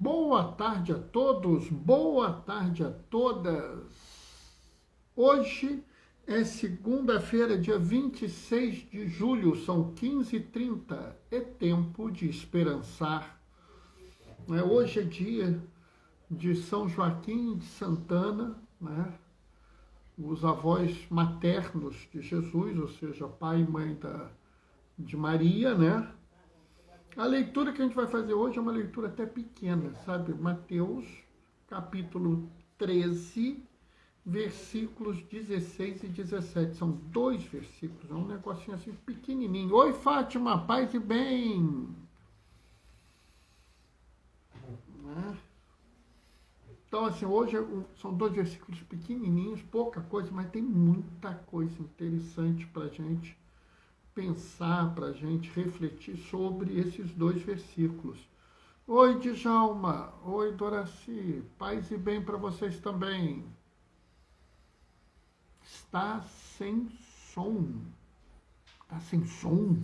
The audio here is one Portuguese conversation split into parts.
Boa tarde a todos, boa tarde a todas. Hoje é segunda-feira, dia 26 de julho, são 15h30. É tempo de esperançar. Hoje é dia de São Joaquim de Santana, né? Os avós maternos de Jesus, ou seja, pai e mãe de Maria, né? A leitura que a gente vai fazer hoje é uma leitura até pequena, sabe? Mateus, capítulo 13, versículos 16 e 17. São 2 versículos, é um negocinho assim pequenininho. Oi, Fátima, paz e bem! Então, assim, hoje são 2 versículos pequenininhos, pouca coisa, mas tem muita coisa interessante para a gente pensar, para a gente refletir sobre esses 2 versículos. Oi, Djalma. Oi, Doraci. Paz e bem para vocês também. Está sem som. Está sem som?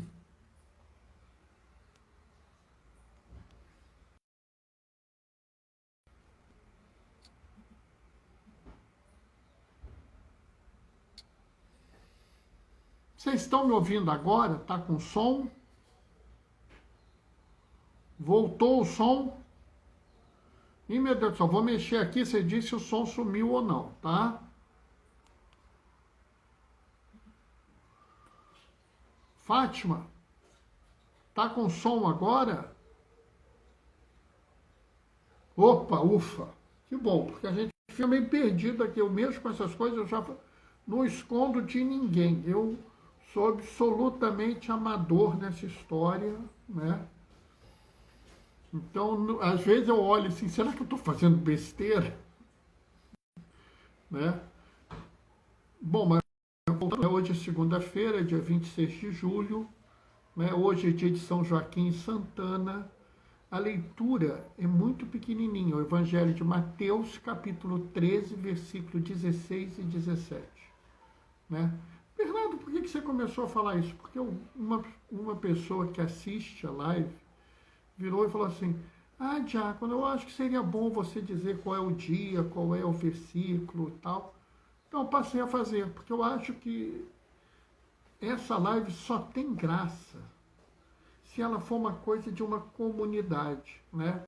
Vocês estão me ouvindo agora? Está com som? Voltou o som? Ih, meu Deus do céu, vou mexer aqui, você diz se o som sumiu ou não, tá? Fátima, tá com som agora? Opa, ufa, que bom, porque a gente fica meio perdido aqui. Eu mexo com essas coisas, eu já não escondo de ninguém. Eu sou absolutamente amador nessa história, né? Então, às vezes eu olho assim, será que eu estou fazendo besteira? Né? Bom, mas hoje é segunda-feira, dia 26 de julho, né? Hoje é dia de São Joaquim e Santana. A leitura é muito pequenininha, o Evangelho de Mateus, capítulo 13, versículo 16 e 17. Né? Bernardo, por que você começou a falar isso? Porque uma pessoa que assiste a live virou e falou assim, Diácono, eu acho que seria bom você dizer qual é o dia, qual é o versículo e tal. Então eu passei a fazer, porque eu acho que essa live só tem graça se ela for uma coisa de uma comunidade, né?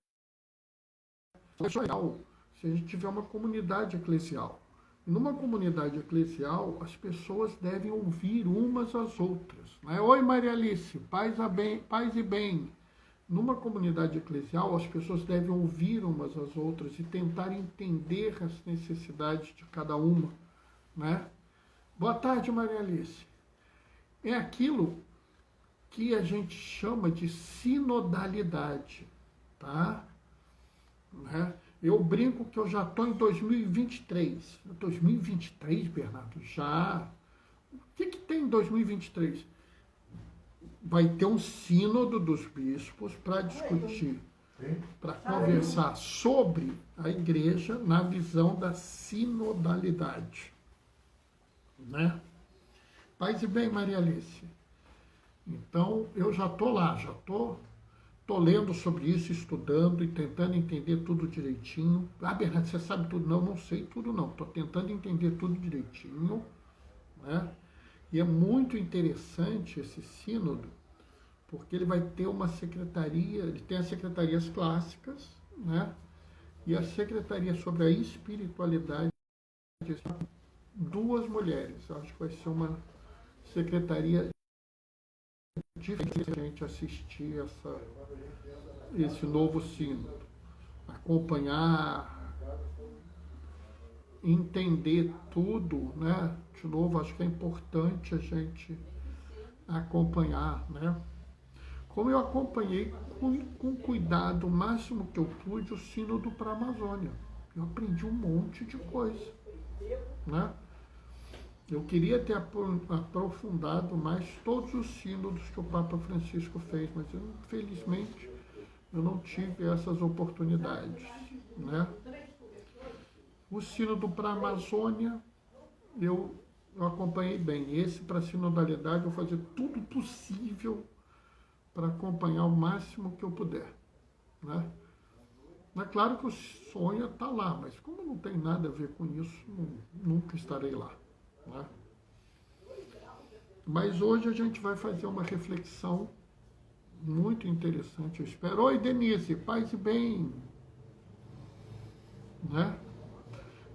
É legal se a gente tiver uma comunidade eclesial. E numa comunidade eclesial, as pessoas devem ouvir umas às outras. Né? Oi, Maria Alice, paz e bem. Numa comunidade eclesial, as pessoas devem ouvir umas às outras e tentar entender as necessidades de cada uma. Né? Boa tarde, Maria Alice. É aquilo que a gente chama de sinodalidade. Tá? Né? Eu brinco que eu já estou em 2023. 2023, Bernardo? Já. O que tem em 2023? Vai ter um sínodo dos bispos para discutir, para conversar sobre a igreja na visão da sinodalidade. Né? Paz e bem, Maria Alice. Então, eu já estou lá, já estou lendo sobre isso, estudando e tentando entender tudo direitinho. Bernardo, você sabe tudo? Não, não sei tudo não. Estou tentando entender tudo direitinho. Né? E é muito interessante esse sínodo, porque ele vai ter uma secretaria, ele tem as secretarias clássicas, né? E a secretaria sobre a espiritualidade, 2 mulheres. Acho que vai ser uma secretaria diferente a gente assistir esse novo sínodo. Acompanhar, entender tudo, né? De novo, acho que é importante a gente acompanhar, né? Como eu acompanhei com cuidado o máximo que eu pude o sínodo para a Amazônia. Eu aprendi um monte de coisa, né? Eu queria ter aprofundado mais todos os sínodos que o Papa Francisco fez, mas infelizmente eu não tive essas oportunidades, né? O sínodo para a Amazônia, eu acompanhei bem. Esse, para a sinodalidade, eu vou fazer tudo possível para acompanhar o máximo que eu puder. Né? É claro que o sonho está lá, mas como não tem nada a ver com isso, nunca estarei lá. Né? Mas hoje a gente vai fazer uma reflexão muito interessante, eu espero. Oi, Denise, paz e bem. Né?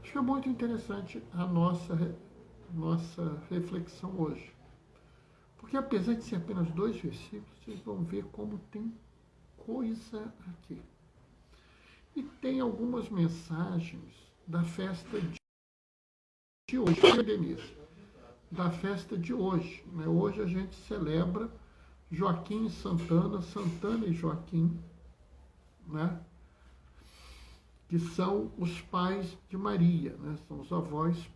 Acho que é muito interessante a nossa reflexão hoje. Porque apesar de ser apenas 2 versículos, vocês vão ver como tem coisa aqui. E tem algumas mensagens da festa de hoje, Denise, da festa de hoje. Né? Hoje a gente celebra Joaquim e Santana, Santana e Joaquim, né? Que são os pais de Maria, né? São os avós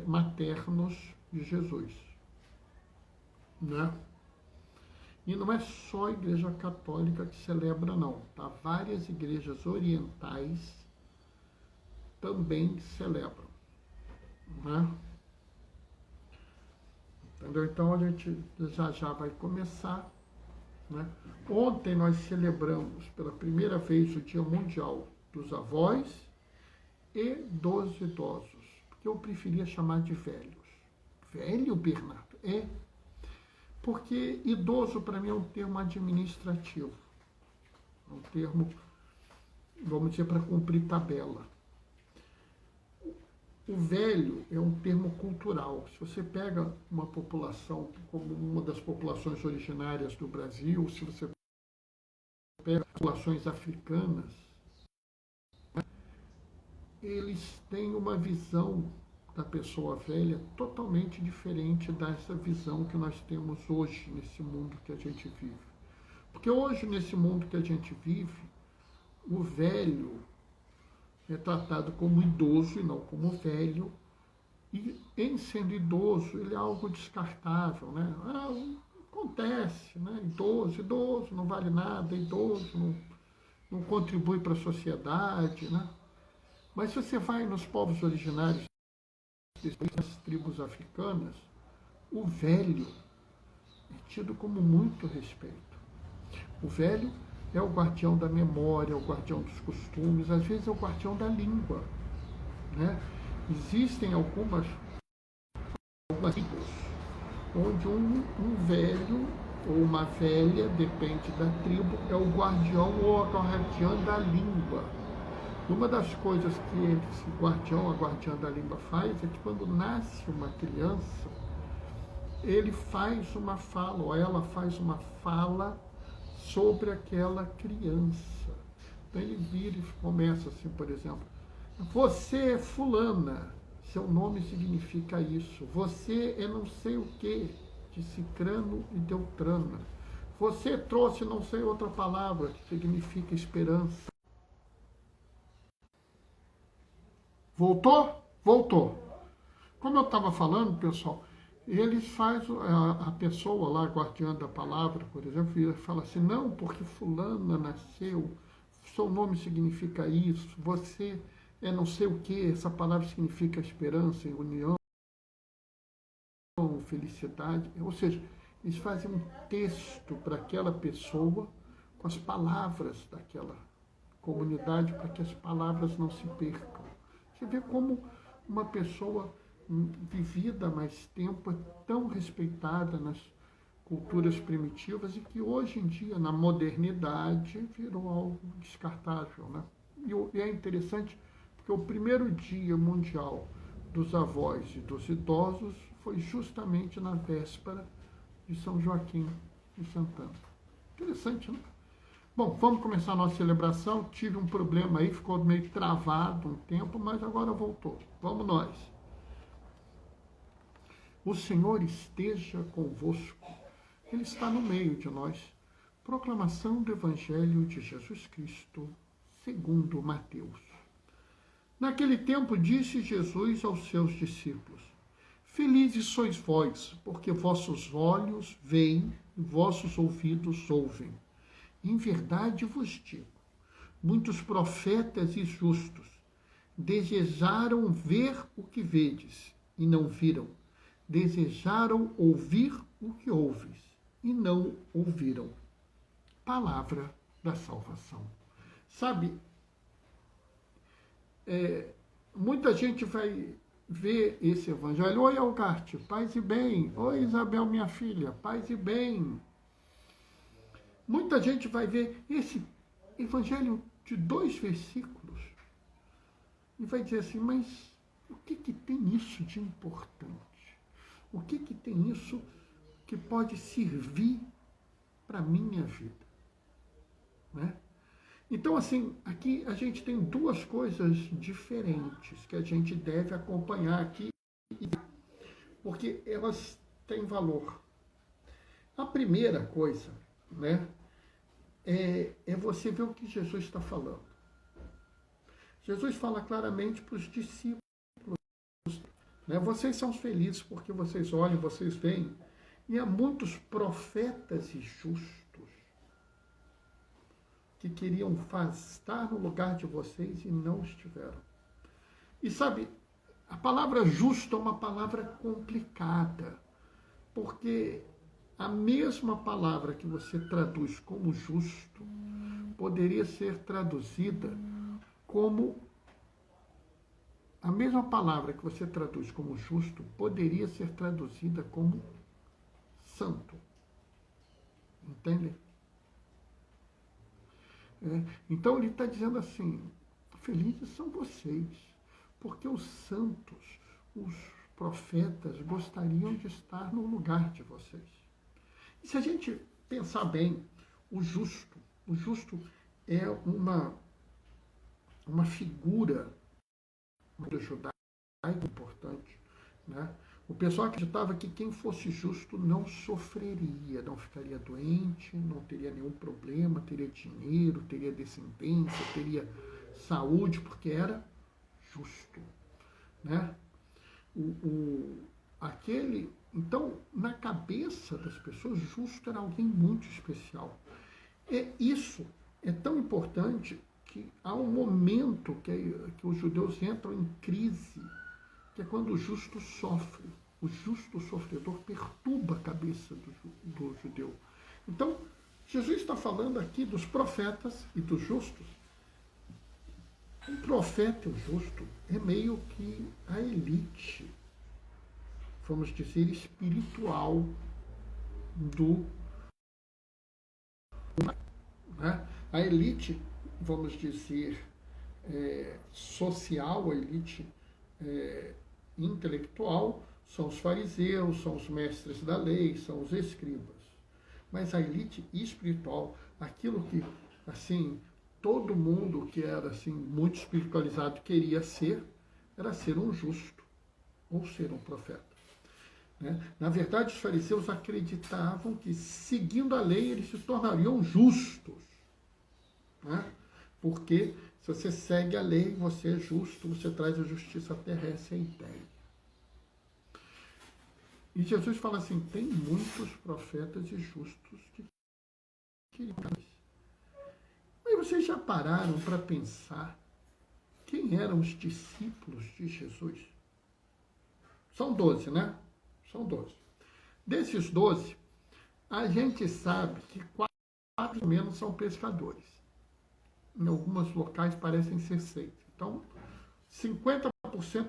maternos de Jesus. Né? E não é só a Igreja Católica que celebra, não. Tá? Várias igrejas orientais também celebram. Né? Entendeu? Então a gente já vai começar. Né? Ontem nós celebramos pela primeira vez o Dia Mundial dos Avós e dos Idosos, porque eu preferia chamar de velhos. Velho, Bernardo? É. Porque idoso para mim é um termo administrativo, é um termo, vamos dizer, para cumprir tabela. O velho é um termo cultural. Se você pega uma população como uma das populações originárias do Brasil, se você pega populações africanas, eles têm uma visão da pessoa velha totalmente diferente dessa visão que nós temos hoje nesse mundo que a gente vive. Porque hoje, nesse mundo que a gente vive, o velho é tratado como idoso e não como velho, e em sendo idoso, ele é algo descartável, né? Acontece, né? Idoso, não vale nada, idoso, não contribui para a sociedade, né? Mas se você vai nos povos originários, das tribos africanas, o velho é tido como muito respeito. O velho é o guardião da memória, é o guardião dos costumes, às vezes é o guardião da língua. Né? Existem algumas tribos onde um velho ou uma velha, depende da tribo, é o guardião ou a guardiã da língua. Uma das coisas que esse guardião, a guardiã da língua faz é que quando nasce uma criança, ele faz uma fala, ou ela faz uma fala sobre aquela criança. Então ele vira e começa assim, por exemplo, você é fulana, seu nome significa isso. Você é não sei o que, de Cicrano e Deutrana. Você trouxe não sei outra palavra, que significa esperança. Voltou? Voltou. Como eu estava falando, pessoal, eles fazem a pessoa lá, guardiã da palavra, por exemplo, e fala assim, não, porque fulana nasceu, seu nome significa isso, você é não sei o que, essa palavra significa esperança, união, felicidade. Ou seja, eles fazem um texto para aquela pessoa com as palavras daquela comunidade, para que as palavras não se percam. Você vê como uma pessoa vivida há mais tempo é tão respeitada nas culturas primitivas e que hoje em dia, na modernidade, virou algo descartável. Né? E é interessante porque o primeiro dia mundial dos avós e dos idosos foi justamente na véspera de São Joaquim de Santana. Interessante, né? Bom, vamos começar a nossa celebração. Tive um problema aí, ficou meio travado um tempo, mas agora voltou. Vamos nós. O Senhor esteja convosco. Ele está no meio de nós. Proclamação do Evangelho de Jesus Cristo, segundo Mateus. Naquele tempo disse Jesus aos seus discípulos, felizes sois vós, porque vossos olhos veem e vossos ouvidos ouvem. Em verdade vos digo, muitos profetas e justos desejaram ver o que vedes e não viram, desejaram ouvir o que ouves e não ouviram. Palavra da salvação. Sabe, muita gente vai ver esse evangelho. Oi, Alcarte, paz e bem. Oi, Isabel, minha filha, paz e bem. Muita gente vai ver esse evangelho de 2 versículos e vai dizer assim, mas o que tem isso de importante? O que tem isso que pode servir para a minha vida? Né? Então, assim, aqui a gente tem 2 coisas diferentes que a gente deve acompanhar aqui, porque elas têm valor. A primeira coisa, né, é você ver o que Jesus está falando. Jesus fala claramente para os discípulos, né, vocês são felizes porque vocês olham, vocês veem, e há muitos profetas e justos que queriam estar no lugar de vocês e não estiveram. E sabe, a palavra justo é uma palavra complicada, porque a mesma palavra que você traduz como justo poderia ser traduzida como... A mesma palavra que você traduz como justo poderia ser traduzida como santo. Entende? Então ele está dizendo assim, felizes são vocês, porque os santos, os profetas gostariam de estar no lugar de vocês. E se a gente pensar bem, o justo é uma figura judaica importante, né? O pessoal acreditava que quem fosse justo não sofreria, não ficaria doente, não teria nenhum problema, teria dinheiro, teria descendência, teria saúde, porque era justo, né? Então, na cabeça das pessoas, justo era alguém muito especial. Isso é tão importante que há um momento que os judeus entram em crise, que é quando o justo sofre. O justo sofredor perturba a cabeça do judeu. Então, Jesus está falando aqui dos profetas e dos justos. O profeta e o justo é meio que a elite, vamos dizer, espiritual né? A elite, vamos dizer, social, a elite intelectual, são os fariseus, são os mestres da lei, são os escribas. Mas a elite espiritual, aquilo que, assim, todo mundo que era, assim, muito espiritualizado queria ser, era ser um justo ou ser um profeta. Né? Na verdade, os fariseus acreditavam que, seguindo a lei, eles se tornariam justos. Né? Porque se você segue a lei, você é justo, você traz a justiça à terra, essa é a ideia. E Jesus fala assim, tem muitos profetas e justos que queriam. Mas vocês já pararam para pensar quem eram os discípulos de Jesus? São 12, né? São 12. Desses 12, a gente sabe que 4 menos são pescadores. Em alguns locais parecem ser 6. Então, 50%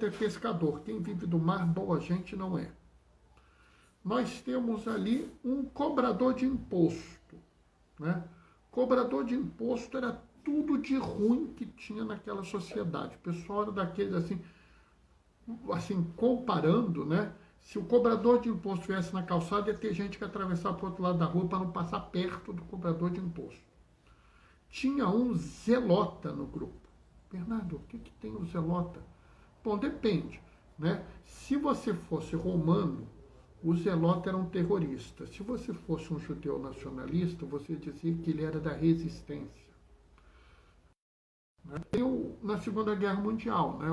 é pescador. Quem vive do mar, boa gente não é. Nós temos ali um cobrador de imposto. Né? Cobrador de imposto era tudo de ruim que tinha naquela sociedade. O pessoal era daqueles assim comparando, né? Se o cobrador de imposto viesse na calçada, ia ter gente que ia atravessar para o outro lado da rua para não passar perto do cobrador de imposto. Tinha um zelota no grupo. Bernardo, o que tem o zelota? Bom, depende. Né? Se você fosse romano, o zelota era um terrorista. Se você fosse um judeu nacionalista, você dizia que ele era da resistência. Né? Na Segunda Guerra Mundial, né?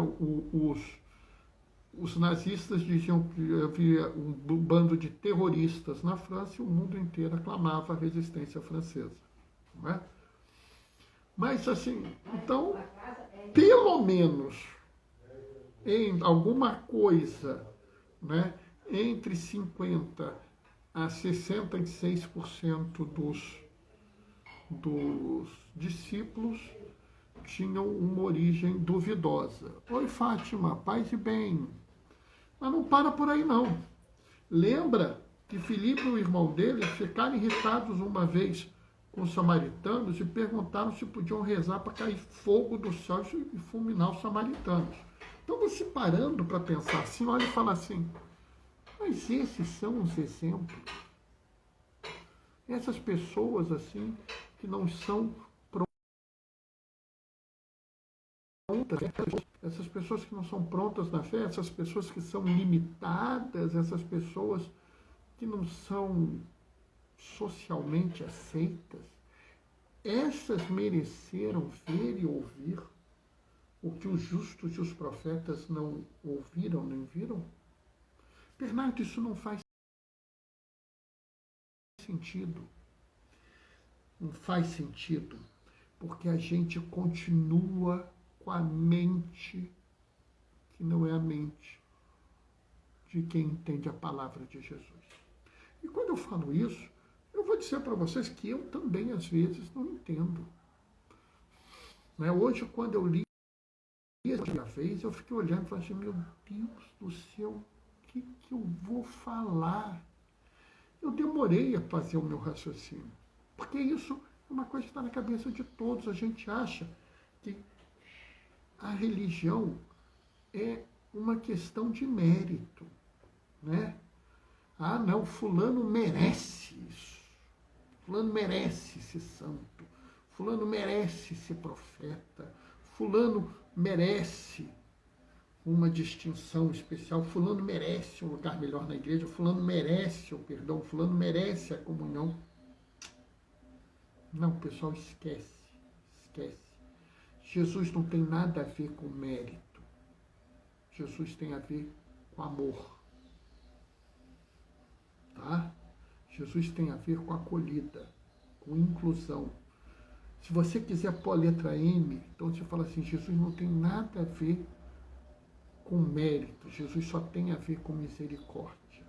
Os nazistas diziam que havia um bando de terroristas na França e o mundo inteiro aclamava a resistência francesa. Né? Mas, assim, então, pelo menos em alguma coisa, né, entre 50% a 66% dos discípulos tinham uma origem duvidosa. Oi, Fátima, paz e bem. Mas não para por aí, não. Lembra que Filipe e o irmão dele ficaram irritados uma vez com os samaritanos e perguntaram se podiam rezar para cair fogo do céu e fulminar os samaritanos. Então, você parando para pensar assim, olha e fala assim, mas esses são os exemplos. Essas pessoas, assim, que não são prontas, essas pessoas que não são prontas na fé, essas pessoas que são limitadas, essas pessoas que não são socialmente aceitas, essas mereceram ver e ouvir o que os justos e os profetas não ouviram nem viram? Bernardo, isso não faz sentido. Não faz sentido, porque a gente continua com a mente que não é a mente de quem entende a palavra de Jesus. E quando eu falo isso, eu vou dizer para vocês que eu também, às vezes, não entendo. Né? Hoje, quando eu li a vez, eu fiquei olhando e falei assim, meu Deus do céu, o que eu vou falar? Eu demorei a fazer o meu raciocínio, porque isso é uma coisa que está na cabeça de todos. A gente acha que a religião é uma questão de mérito, né? Ah, não, fulano merece isso, fulano merece ser santo, fulano merece ser profeta, fulano merece uma distinção especial, fulano merece um lugar melhor na igreja, fulano merece o perdão, fulano merece a comunhão. Não, pessoal, esquece. Jesus não tem nada a ver com mérito. Jesus tem a ver com amor. Tá? Jesus tem a ver com acolhida, com inclusão. Se você quiser pôr a letra M, então você fala assim, Jesus não tem nada a ver com mérito, Jesus só tem a ver com misericórdia.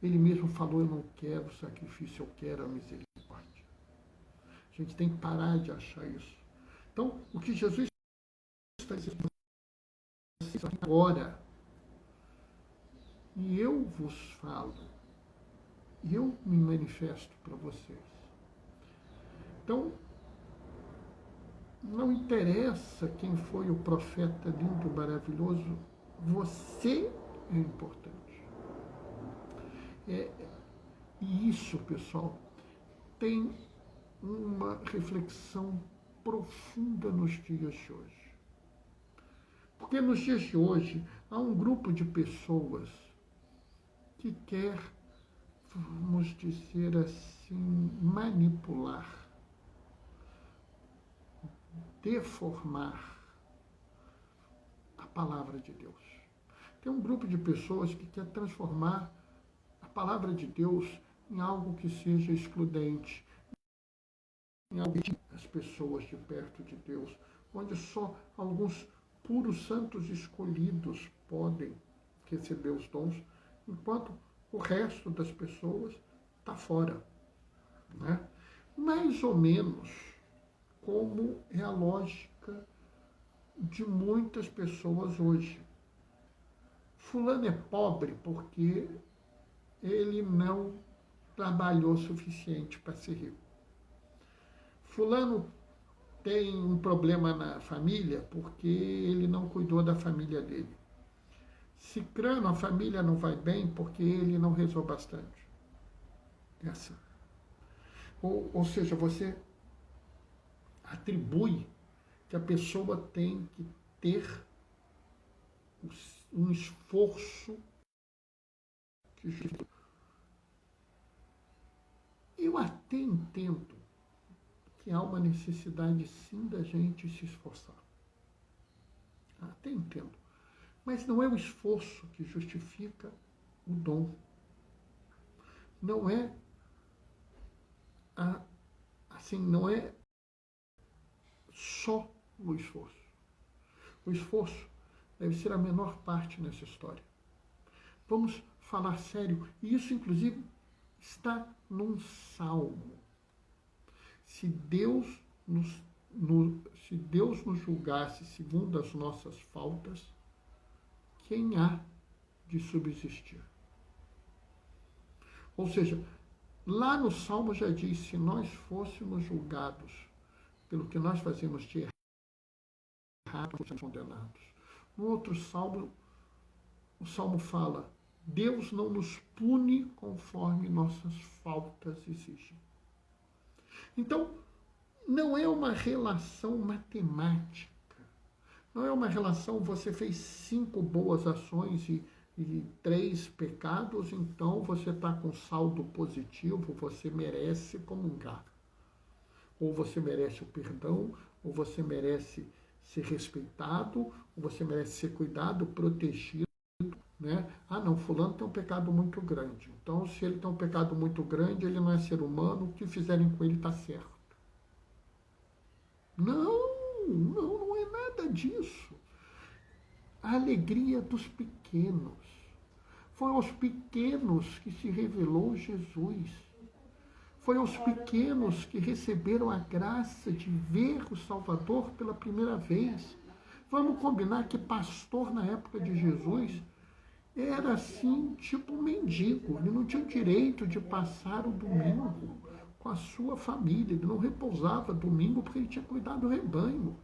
Ele mesmo falou, eu não quero sacrifício, eu quero a misericórdia. A gente tem que parar de achar isso. Então, o que Jesus está dizendo agora, e eu vos falo, e eu me manifesto para vocês. Então, não interessa quem foi o profeta lindo, maravilhoso, você é importante. E isso, pessoal, tem uma reflexão profunda nos dias de hoje. Porque nos dias de hoje há um grupo de pessoas que quer, vamos dizer assim, manipular, deformar a palavra de Deus. Tem um grupo de pessoas que quer transformar a palavra de Deus em algo que seja excludente, em algo que as pessoas de perto de Deus, onde só alguns puros santos escolhidos podem receber os dons, enquanto o resto das pessoas está fora. Né? Mais ou menos como é a lógica de muitas pessoas hoje. Fulano é pobre porque ele não trabalhou o suficiente para ser rico. Fulano tem um problema na família porque ele não cuidou da família dele. Cicrano, a família não vai bem porque ele não rezou bastante. É assim. Ou seja, você atribui que a pessoa tem que ter um esforço que eu até entendo que há uma necessidade sim da gente se esforçar. Até entendo. Mas não é o esforço que justifica o dom. Não é não é só o esforço. O esforço deve ser a menor parte nessa história. Vamos falar sério. E isso, inclusive, está num salmo. Se Deus se Deus nos julgasse segundo as nossas faltas, quem há de subsistir? Ou seja, lá no Salmo já diz, se nós fôssemos julgados pelo que nós fazemos de errado, fôssemos condenados. No outro Salmo, o Salmo fala, Deus não nos pune conforme nossas faltas exigem. Então, não é uma relação matemática. Não é uma relação, você fez 5 boas ações e 3 pecados, então você está com saldo positivo, você merece comungar. Ou você merece o perdão, ou você merece ser respeitado, ou você merece ser cuidado, protegido. Né? Ah, não, fulano tem um pecado muito grande. Então, se ele tem um pecado muito grande, ele não é ser humano, o que fizerem com ele está certo. Não é nada disso. A alegria dos pequenos. Foi aos pequenos que se revelou Jesus. Foi aos pequenos que receberam a graça de ver o Salvador pela primeira vez. Vamos combinar que pastor na época de Jesus era assim, tipo um mendigo. Ele não tinha o direito de passar o domingo com a sua família. Ele não repousava domingo porque ele tinha cuidado do rebanho.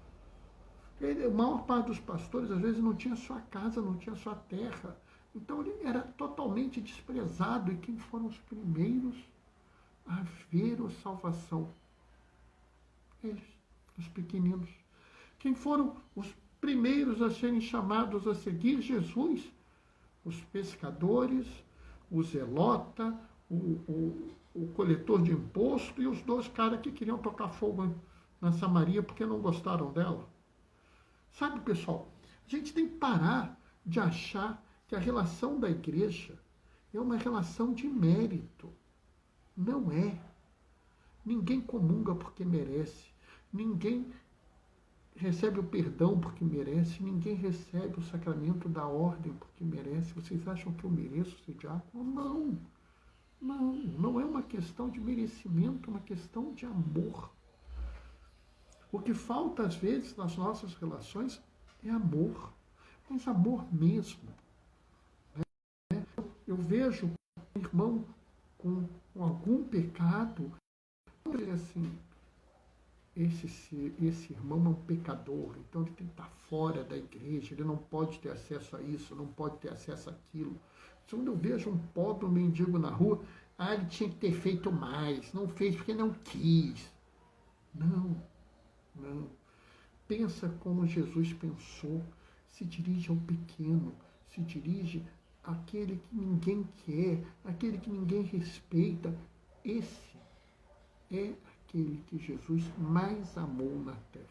A maior parte dos pastores, às vezes, não tinha sua casa, não tinha sua terra. Então, ele era totalmente desprezado. E quem foram os primeiros a ver a salvação? Eles, os pequeninos. Quem foram os primeiros a serem chamados a seguir Jesus? Os pescadores, o zelota, o coletor de imposto e os 2 caras que queriam tocar fogo na Samaria porque não gostaram dela. Sabe, pessoal, a gente tem que parar de achar que a relação da igreja é uma relação de mérito. Não é. Ninguém comunga porque merece. Ninguém recebe o perdão porque merece. Ninguém recebe o sacramento da ordem porque merece. Vocês acham que eu mereço ser diácono? Não é uma questão de merecimento, é uma questão de amor. O que falta, às vezes, nas nossas relações é amor. Mas amor mesmo. Né? Eu vejo um irmão com algum pecado, não é assim, esse irmão é um pecador, então ele tem que estar fora da igreja, ele não pode ter acesso a isso, não pode ter acesso àquilo. Quando eu vejo um pobre, um mendigo na rua, ele tinha que ter feito mais, não fez porque não quis. Não. Pensa como Jesus pensou, se dirige ao pequeno, se dirige àquele que ninguém quer, àquele que ninguém respeita. Esse é aquele que Jesus mais amou na terra.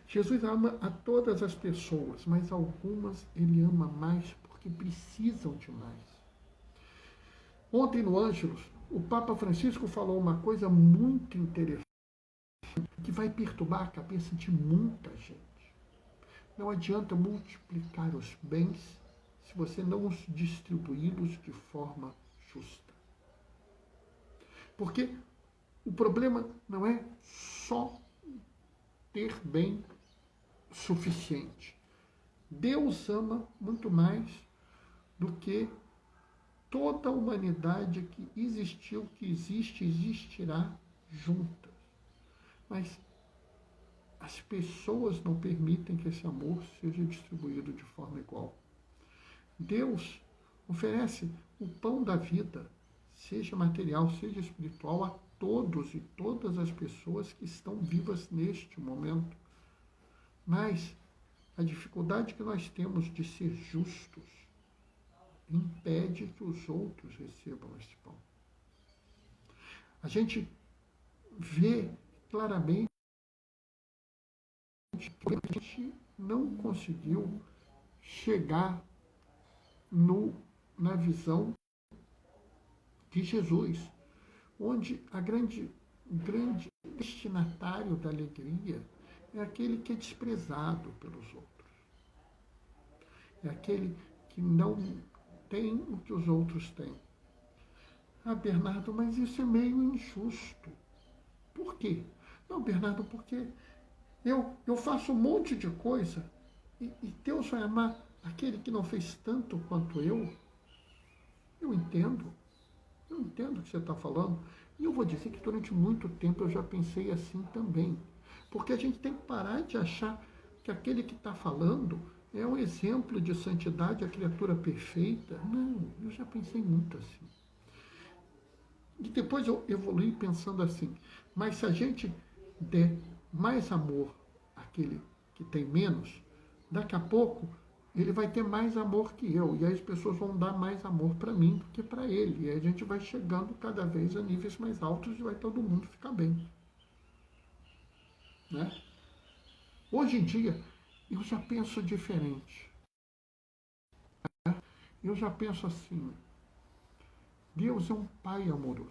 Jesus ama a todas as pessoas, mas algumas ele ama mais porque precisam de mais. Ontem no Ângelus, o Papa Francisco falou uma coisa muito interessante, que vai perturbar a cabeça de muita gente. Não adianta multiplicar os bens se você não os distribuí-los de forma justa. Porque o problema não é só ter bem suficiente. Deus ama muito mais do que toda a humanidade que existiu, que existe, existirá juntas. Mas as pessoas não permitem que esse amor seja distribuído de forma igual. Deus oferece o pão da vida, seja material, seja espiritual, a todos e todas as pessoas que estão vivas neste momento. Mas a dificuldade que nós temos de ser justos impede que os outros recebam esse pão. A gente vê claramente que a gente não conseguiu chegar na visão de Jesus, onde o grande destinatário da alegria é aquele que é desprezado pelos outros. É aquele que não tem o que os outros têm. Ah, Bernardo, mas isso é meio injusto. Por quê? Não, Bernardo, porque Eu faço um monte de coisa e Deus vai amar aquele que não fez tanto quanto eu. Eu entendo. Eu entendo o que você está falando. E eu vou dizer que durante muito tempo eu já pensei assim também. Porque a gente tem que parar de achar que aquele que está falando é um exemplo de santidade, a criatura perfeita. Não, eu já pensei muito assim. E depois eu evolui pensando assim, mas se a gente der mais amor àquele que tem menos, daqui a pouco ele vai ter mais amor que eu. E aí as pessoas vão dar mais amor para mim do que para ele. E aí a gente vai chegando cada vez a níveis mais altos e vai todo mundo ficar bem. Né? Hoje em dia, eu já penso diferente. Né? Eu já penso assim, Deus é um pai amoroso.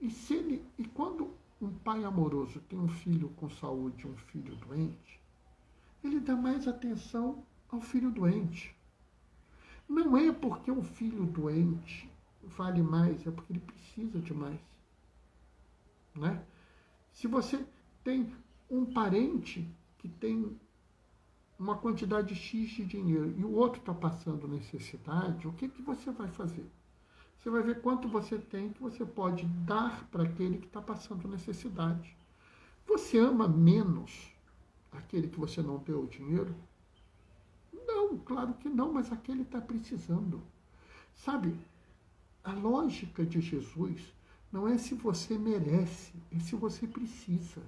E quando um pai amoroso tem um filho com saúde e um filho doente, ele dá mais atenção ao filho doente. Não é porque o filho doente vale mais, é porque ele precisa de mais. Né? Se você tem um parente que tem uma quantidade X de dinheiro e o outro está passando necessidade, o que você vai fazer? Você vai ver quanto você tem que você pode dar para aquele que está passando necessidade. Você ama menos aquele que você não deu o dinheiro? Não, claro que não, mas aquele está precisando. Sabe, a lógica de Jesus não é se você merece, é se você precisa.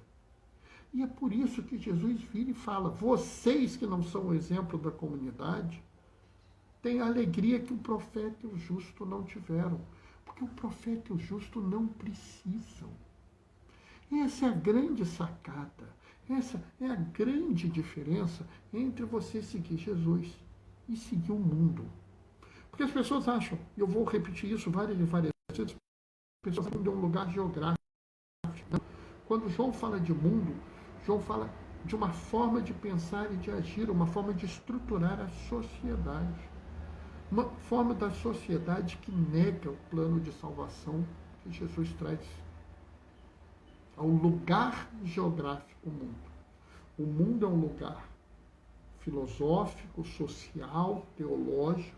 E é por isso que Jesus vira e fala, vocês que não são o exemplo da comunidade, têm a alegria que o profeta e o justo não tiveram. Porque o profeta e o justo não precisam. Essa é a grande sacada. Essa é a grande diferença entre você seguir Jesus e seguir o mundo. Porque as pessoas acham, e eu vou repetir isso várias e várias vezes, as pessoas falam de um lugar geográfico. Quando João fala de mundo, João fala de uma forma de pensar e de agir, uma forma de estruturar a sociedade. Uma forma da sociedade que nega o plano de salvação que Jesus traz ao lugar geográfico mundo. O mundo é um lugar filosófico, social, teológico,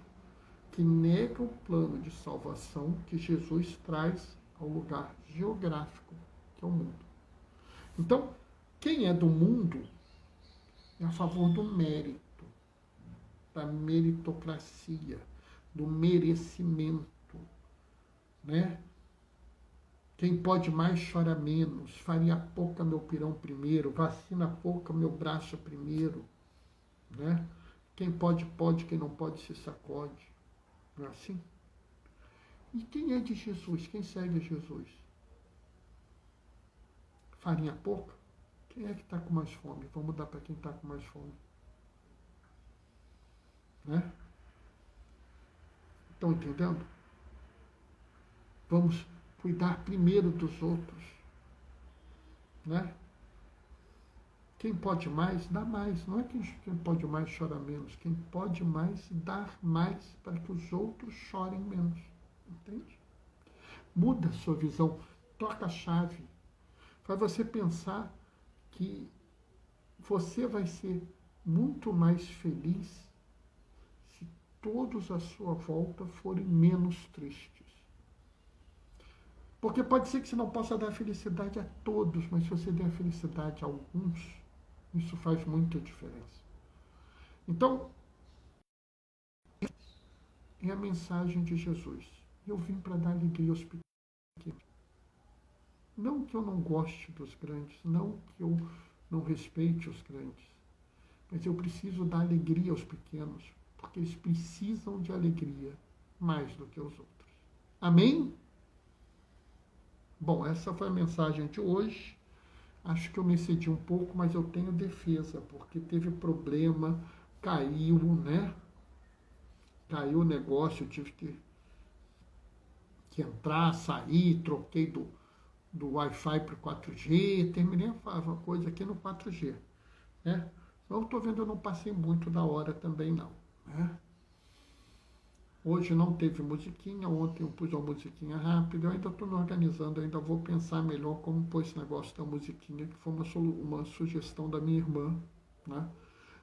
que nega o plano de salvação que Jesus traz ao lugar geográfico, que é o mundo. Então, quem é do mundo é a favor do mérito, da meritocracia, do merecimento, né? Quem pode mais chora menos, farinha pouca meu pirão primeiro, vacina pouca meu braço primeiro, né? Quem pode, pode, quem não pode se sacode. Não é assim? E quem é de Jesus? Quem segue a Jesus? Farinha pouca? Quem é que está com mais fome? Vamos dar para quem está com mais fome. Né? Estão entendendo? Vamos cuidar primeiro dos outros. Né? Quem pode mais, dá mais. Não é quem pode mais chora menos. Quem pode mais, dar mais para que os outros chorem menos. Entende? Muda a sua visão. Toca a chave. Faz você pensar que você vai ser muito mais feliz se todos à sua volta forem menos tristes. Porque pode ser que você não possa dar felicidade a todos, mas se você der felicidade a alguns, isso faz muita diferença. Então, é a mensagem de Jesus. Eu vim para dar alegria aos pequenos. Não que eu não goste dos grandes, não que eu não respeite os grandes, mas eu preciso dar alegria aos pequenos, porque eles precisam de alegria mais do que os outros. Amém? Bom, essa foi a mensagem de hoje. Acho que eu me excedi um pouco, mas eu tenho defesa, porque teve problema, caiu, né? Caiu o negócio, eu tive que entrar, sair, troquei do Wi-Fi para o 4G, terminei a coisa aqui no 4G. Né? Então, eu estou vendo, eu não passei muito da hora também não. Né? Hoje não teve musiquinha, ontem eu pus uma musiquinha rápida, eu ainda estou me organizando, ainda vou pensar melhor como pôr esse negócio da musiquinha, que foi uma sugestão da minha irmã, né?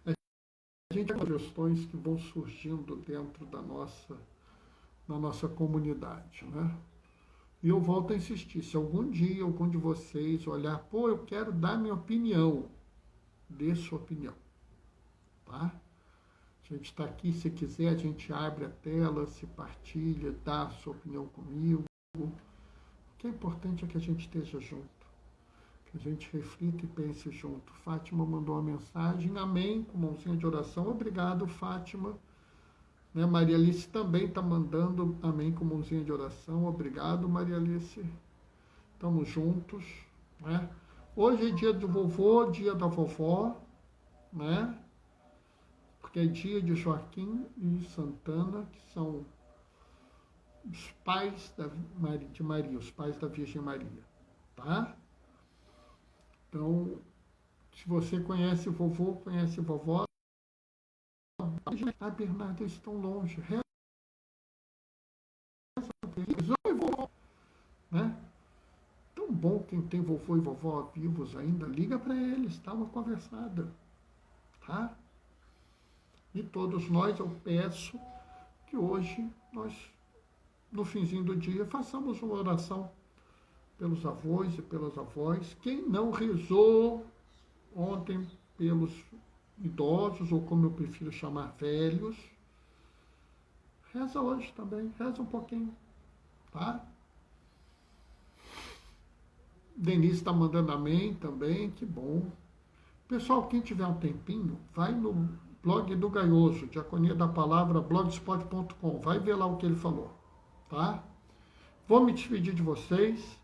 A gente tem sugestões que vão surgindo dentro da nossa comunidade, né? E eu volto a insistir, se algum dia algum de vocês olhar, pô, eu quero dar minha opinião, dê sua opinião, tá? A gente está aqui, se quiser, a gente abre a tela, se partilha, dá a sua opinião comigo. O que é importante é que a gente esteja junto, que a gente reflita e pense junto. Fátima mandou uma mensagem, amém, com mãozinha de oração. Obrigado, Fátima. Né, Maria Alice também está mandando amém com mãozinha de oração. Obrigado, Maria Alice. Estamos juntos. Né? Hoje é dia do vovô, dia da vovó, né? Porque é dia de Joaquim e Santana, que são os pais de Maria, os pais da Virgem Maria, tá? Então, se você conhece vovô, conhece vovó, ah, Bernardo, eles estão longe, reza para eles, oi, vovó, né? Tão bom quem tem vovô e vovó vivos ainda, liga para eles, dá uma conversada, tá? E todos nós, eu peço que hoje nós, no finzinho do dia, façamos uma oração pelos avós e pelas avós. Quem não rezou ontem pelos idosos, ou como eu prefiro chamar, velhos, reza hoje também, reza um pouquinho, tá? Denise está mandando amém também, que bom. Pessoal, quem tiver um tempinho, vai no blog do Gaioso, Diaconia da Palavra, blogspot.com, vai ver lá o que ele falou, tá? Vou me despedir de vocês,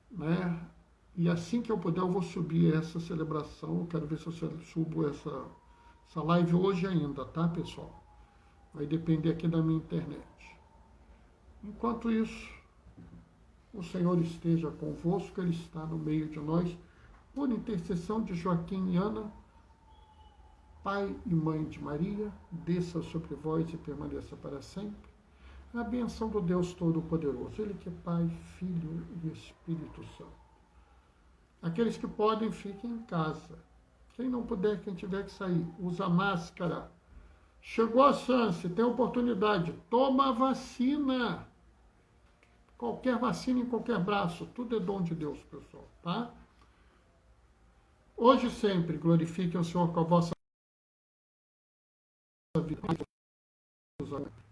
né? E assim que eu puder, eu vou subir essa celebração. Eu quero ver se eu subo essa live hoje ainda, tá, pessoal? Vai depender aqui da minha internet. Enquanto isso, o Senhor esteja convosco, Ele está no meio de nós, por intercessão de Joaquim e Ana, Pai e Mãe de Maria, desça sobre vós e permaneça para sempre. A bênção do Deus Todo-Poderoso, Ele que é Pai, Filho e Espírito Santo. Aqueles que podem, fiquem em casa. Quem não puder, quem tiver que sair, usa máscara. Chegou a chance, tem oportunidade, toma a vacina. Qualquer vacina em qualquer braço, tudo é dom de Deus, pessoal, tá? Hoje sempre glorifiquem o Senhor com a vossa vida.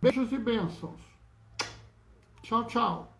Beijos e bênçãos. Tchau, tchau.